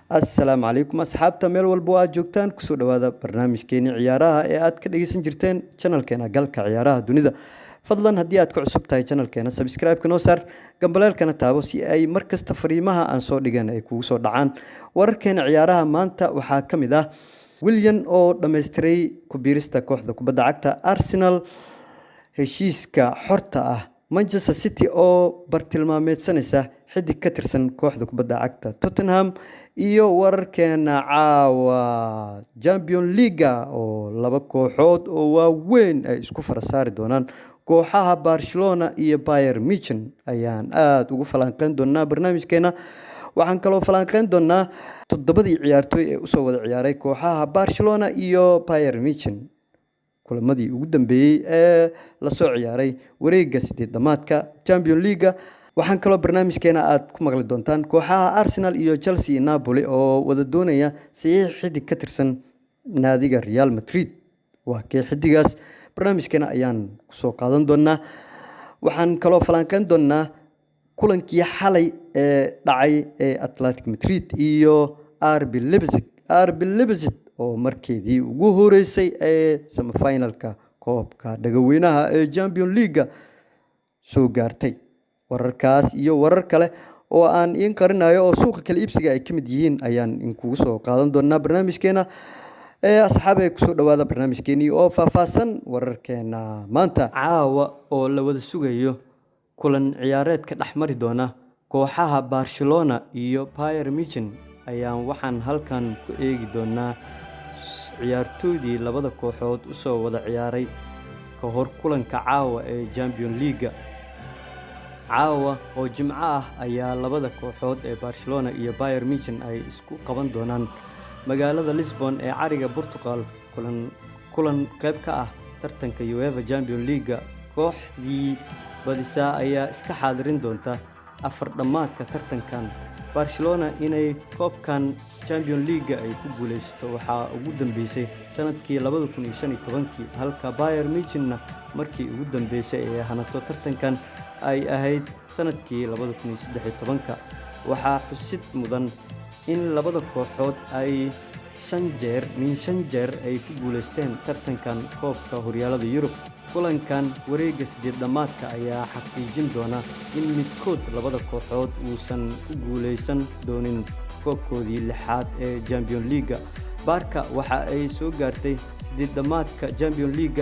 Assalaamu calaykum asxaabta meel walba oo aad joogtaan kusoo dhawaada barnaamijkeeni ciyaaraha ee aad ka dhageysan jirteen channelkeena galka ciyaaraha dunida. Fadlan haddii aad ku cusub tahay channelkeena subscribe-ka noo saar, gambaleelkana taabo si ay mar kasta fariimaha aan soo dhigan ay kugu soo dhacaan. Wararkeena ciyaaraha maanta waxaa ka mid ah Willian oo dhammaystiray ku biirista kooxda kubadda cagta Arsenal, heshiiska xorta ah Manchester City oo bartilmaameedsanaysa xidig ka tirsan kooxda kubadda cagta Tottenham, iyo wararkeena caawa Champions League oo laba kooxood oo waaweyn ay isku farasaari doonaan. Kooxaha Barcelona iyo Bayern Munich ayaan aad ugu falanqeyn doonaa barnaamijkeena. Waxaan kaloo falanqeyn doonaa toddobadii ciyaartoy ee usoo wada ciyaaray kooxaha Barcelona iyo Bayern Munich kulamadii ugu dambeeyay ee la soo ciyaaray wareegga 8-damaadka Champions League. Waxaan kaloo barnaamijkeena aad ku maqli doontaan kooxaha Arsenal iyo Chelsea iyo Napoli oo wada doonaya saxiix xidig ka tirsan naadiga Real Madrid. Waa kee xidigaas barnaamijkeena ayaan ku soo qaadan doonaa. Waxaan kaloo falanqeyn doonaa kulankii xalay ee dhacay ee Athletic Madrid iyo RB Leipzig oo markeedii ugu horeysay ee semifinalka koobka dhagaweynaha ee Champions League soo gaartay. Wararkaas iyo warar kale oo aan in qarinayo oo suuqa kala iibsiga ay kamid yihiin ayaan in kugu soo qaadan doonaa barnaamijkeena. Asxaabe kusoo dhawaada barnaamijkeeni oo faahfaahsan. Wararkeena maanta caawa oo la wada sugayo kulan ciyaareedka dhexmari doona kooxaha Barcelona iyo Bayern Munich ayaan waxaan halkan ku eegi doonaa ciyaartoydii labada kooxood u soo wada ciyaaray ka hor kulanka caawa ee Champions League. Caawa oo Jimco ah ayaa labada kooxood ee Barcelona iyo Bayern Munich ay isku qaban doonaan magaalada Lisbon ee cariga Portugal. Kulan qayb ka ah tartanka UEFA Champions League. Kooxdii badisa ayaa iska xaadirin doonta afar-dhamaadka tartankan. Barcelona inay koobkan Champions League ay ku guuleysato waxaa ugu dambeysay sanadkii 2015, halka Bayern Munich markii ugu dambeysay ee hanato tartankan ay ahayd sanadkii 2013. Waxaa xusid mudan in labada kooxood ay 5 jeer ay ku guuleysteen tartankan koobka horyaalada Yurub. Kulankan wareegga 8-damaadka ayaa xaqiijin doona in midkood labada kooxood uusan ku guuleysan doonin koobkoodii lixaad ee Champions League. Barca waxa ay soo gaartay 8-damaadka Champions League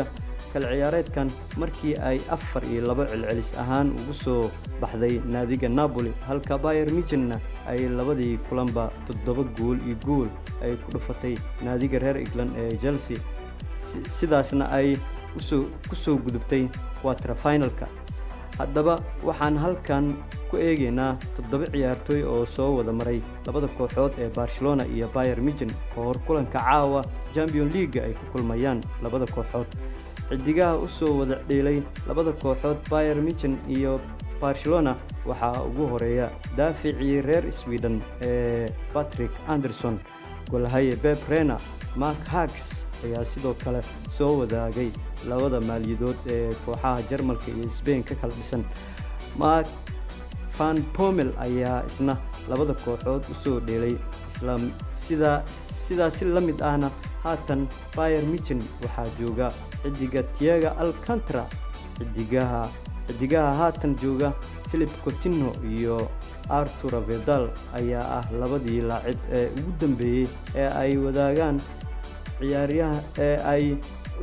kala ciyaareedkan markii ay 4-2 celcelis ahaan ugu soo baxday naadiga Napoli, halka Bayern Munich ay labadii kulanba 7 gool ay ku dhufatay naadiga reer England ee Chelsea, sidaasna ay ku soo gudubtay quarter finalka. Haddaba waxaan halkan ku eegaynaa 7 ciyaartoy oo soo wada maray labada kooxood ee Barcelona iyo Bayern Munich ka hor kulanka caawa Champions League ay ku kulmayaan labada kooxood. Xidigaha u soo wada dheelay labada kooxood Bayern Munich iyo Barcelona waxaa ugu horeeya daaficii reer Sweden ee Patrick Anderson, goolhaye Pep Reina. Mark Hughes ayaa sidoo kale soo wadaagay labada maaliyadood ee kooxaha Jarmalka iyo Spain ka kala dhisan. Mark van Bommel ayaa isna labada kooxood u soo dheelay sidaasi la mid ahna haatan Bayern Munich waxaa jooga xidiga Thiago Alcantara. xidigaha haatan jooga Philippe Coutinho iyo Arturo Vidal ayaa ah labadii laacib ee ugu dambeeyay ee ay wadaagaan ciyaaryaha ee ay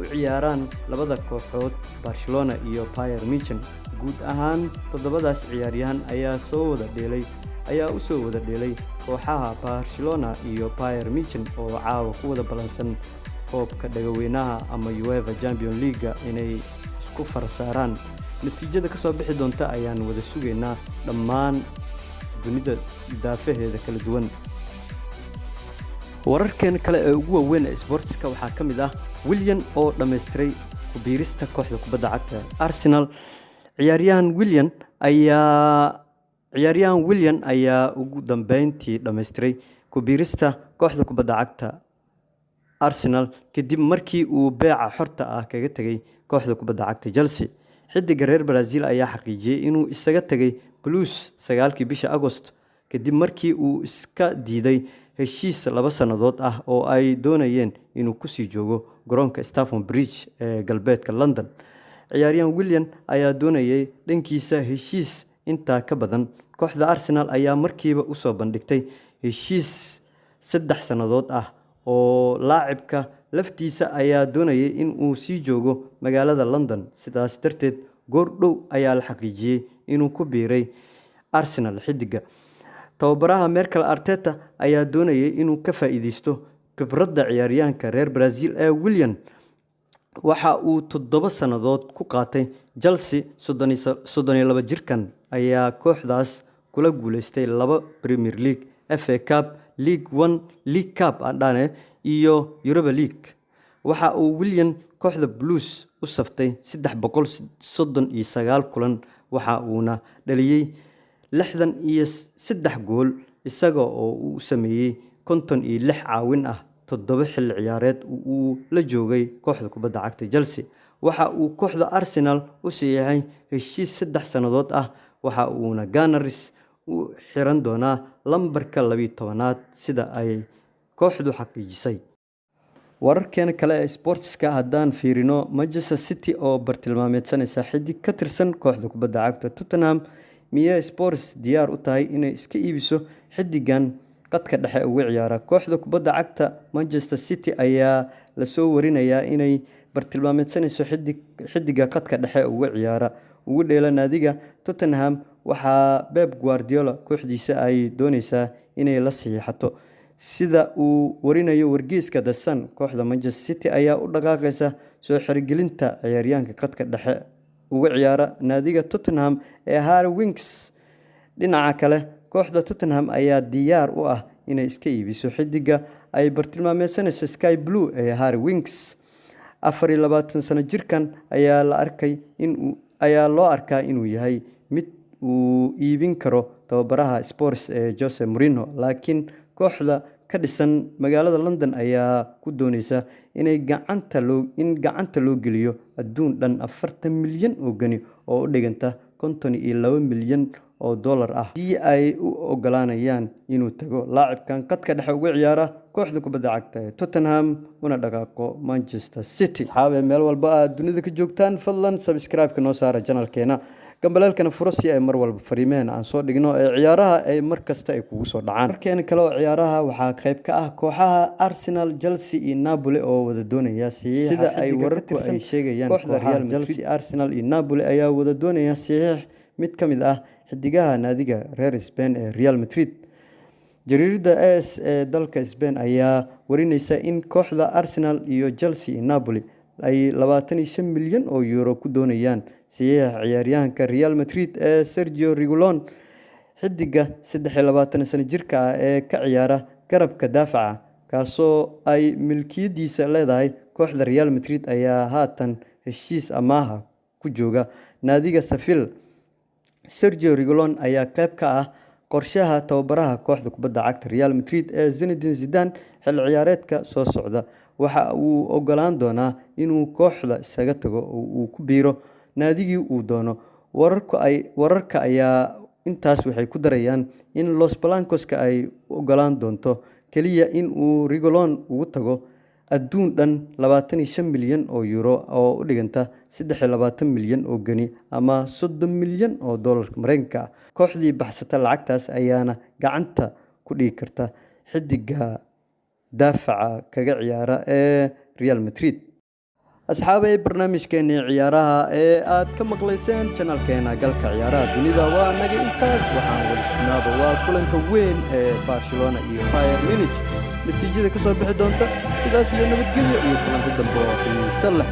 u ciyaaraan labada kooxood Barcelona iyo Bayern Munich. Guud ahaan 7daas ciyaaryahan ayaa u soo wada dheelay kooxaha Barcelona iyo Bayern Munich oo caawa ku wada balansan koobka dhagaweynaha ama UEFA Champions League inay isku farasaaraan. Natiijada ka soo bixi doonta ayaan wada sugaynaa dhammaan dunida daafaheeda kala duwan. Wararkeena kale ee ugu waaweyn ee sportska waxaa ka mid ah Willian oo dhammaystiray ku biirista kooxda kubadda cagta Arsenal. Ciyaaryahan Willian ayaa ugu dambeyntii dhammaystiray ku biirista kooxda kubadda cagta Arsenal kadib markii uu beeca xorta ah kaga tagay kooxda kubadda cagta Chelsea. Xidiga reer Brazil ayaa xaqiijiyay inuu isaga tagay Blues 9kii bisha Agost kadib markii uu iska diiday heshiis 2 sannadood ah oo ay doonayeen inuu kusii joogo garoonka Stamford Bridge ee galbeedka London. Ciyaaryahan Willian ayaa doonayay dhankiisa heshiis intaa ka badan. Kooxda Arsenal ayaa markiiba u soo bandhigtay heshiis 3 sannadood ah oo laacibka laftiisa ayaa doonayay in uu sii joogo magaalada London. Sidaas darteed goor dhow ayaa la xaqiijiyay inuu ku biiray Arsenal. Xidiga tababaraha Mikel Arteta ayaa doonayay inuu ka faa'iideysto khibradda ciyaaryahanka reer Brazil ee Willian. Waxa uu 7 sannadood ku qaatay Chelsea. 32 jirkan ayaa kooxdaas kula guuleystay 2 Premier League, FA Cup, League One, League Cup iyo Europa League. Waxa uu Willian kooxda Blues u saftay 339 kulan, waxa uuna dhaliyay 63 gool isaga oo uu sameeyay 56 caawin ah 7 xilli ciyaareed uu la joogay kooxda kubadda cagta Chelsea. Waxa uu kooxda Arsenal u siiyay heshiis 3 sannadood ah, waxa uuna Gunners u xiran doonaa lambarka 12aad sida ay kooxdu xaqiijisay. Wararkeena kale ee sportska haddaan fiirino, Manchester City oo bartilmaameedsanaysa xidig ka tirsan kooxda kubadda cagta Tottenham. Miyay Spurs diyaar u tahay inay iska iibiso xidigan qadka dhexe uga ciyaara? Kooxda kubadda cagta Manchester City ayaa la soo warinayaa inay bartilmaameedsanayso xidiga qadka dhexe uga ciyaara ugu dheela naadiga Tottenham. Waxaa Pep Guardiola kooxdiisa ay doonaysaa inay la saxiixato. Sida uu warinayo wargeyska The Sun, kooxda Manchester City ayaa u dhaqaaqaysa soo xirigelinta ciyaaryahanka qadka dhexe uga ciyaara naadiga Tottenham ee Harry Winks. Dhinaca kale, kooxda Tottenham ayaa diyaar u ah inay iska iibiso xidiga ay bartilmaameedsanayso Sky Blue ee Harry Winks. 24 sano jirkan ayaa loo arkaa inuu yahay mid uu iibin karo tababaraha Spurs ee Jose Mourinho, laakiin kooxda ka dhisan magaalada London ayaa ku doonaysa inay gacanta loo geliyo adduun dhan 40 milyan oo gani oo u dhiganta 52 milyan oo dollar ah haddii ay u ogolaanayaan inuu tago. Laacibkan qadka dhexe uga ciyaara kooxda kubadda cagta ee Tottenham una dhaqaaqo Manchester City. Asxaabe meel walba aad dunida ka joogtaan, fadlan subscribe-ka noo saara channelkeena, gambaleelkana furo si ay mar walba fariimeen aan soo dhigno ee ciyaaraha ay mar kasta ay kugu soo dhacaan. Markeena kale oo ciyaaraha waxaa qayb ka ah kooxaha Arsenal, Chelsea iyo Napoli oo wada doonaya sida ay wararku ay sheegayaan. Kooxda Real Madrid, Arsenal iyo Napoli ayaa wada doonaya saxiix mid ka mid ah xidigaha naadiga reer Spain ee Real Madrid. Jariirada AS ee dalka Spain ayaa warinaysa in kooxda Arsenal iyo Chelsea iyo Napoli ay 25 milyan oo euro ku doonayaan saxiixa ciyaaryahanka Real Madrid ee Sergio Reguilon. Xidiga 23 sano jirka ah ee ka ciyaara garabka daafaca, kaasoo ay milkiyadiisa leedahay kooxda Real Madrid, ayaa haatan heshiis amaaha ku jooga naadiga Sevilla. Sergio Reguilon ayaa qayb ka ah qorshaha tababaraha kooxda kubadda cagta Real Madrid ee Zinedine Zidane xilli ciyaareedka soo socda. Waxa uu ogolaan doonaa inuu kooxda isaga tago oo uu ku biiro naadigii uu doono. Wararka ayaa intaas waxay ku darayaan in Los Blancos-ka ay ogolaan doonto kaliya in uu Reguilon ugu tago adduun dhan 25 milyan oo euro oo u dhiganta 23 milyan oo gani ama 30 milyan oo dollarka Mareykanka ah. Kooxdii baxsata lacagtaas ayaana gacanta ku dhigi karta xidiga daafaca kaga ciyaara ee Real Madrid. Asxaabay barnaamijkeena ciyaaraha ee aad ka maqlayseen channelkeena galka ciyaaraha dunida waa naga intaas. Waxaan wada sugnaaba waa kulanka weyn ee Barcelona iyo Bayern Munich. natiijada ka soo bixi doonta sidaas iyo nabadgelyo iyo kulanka dambe oo xiiso leh.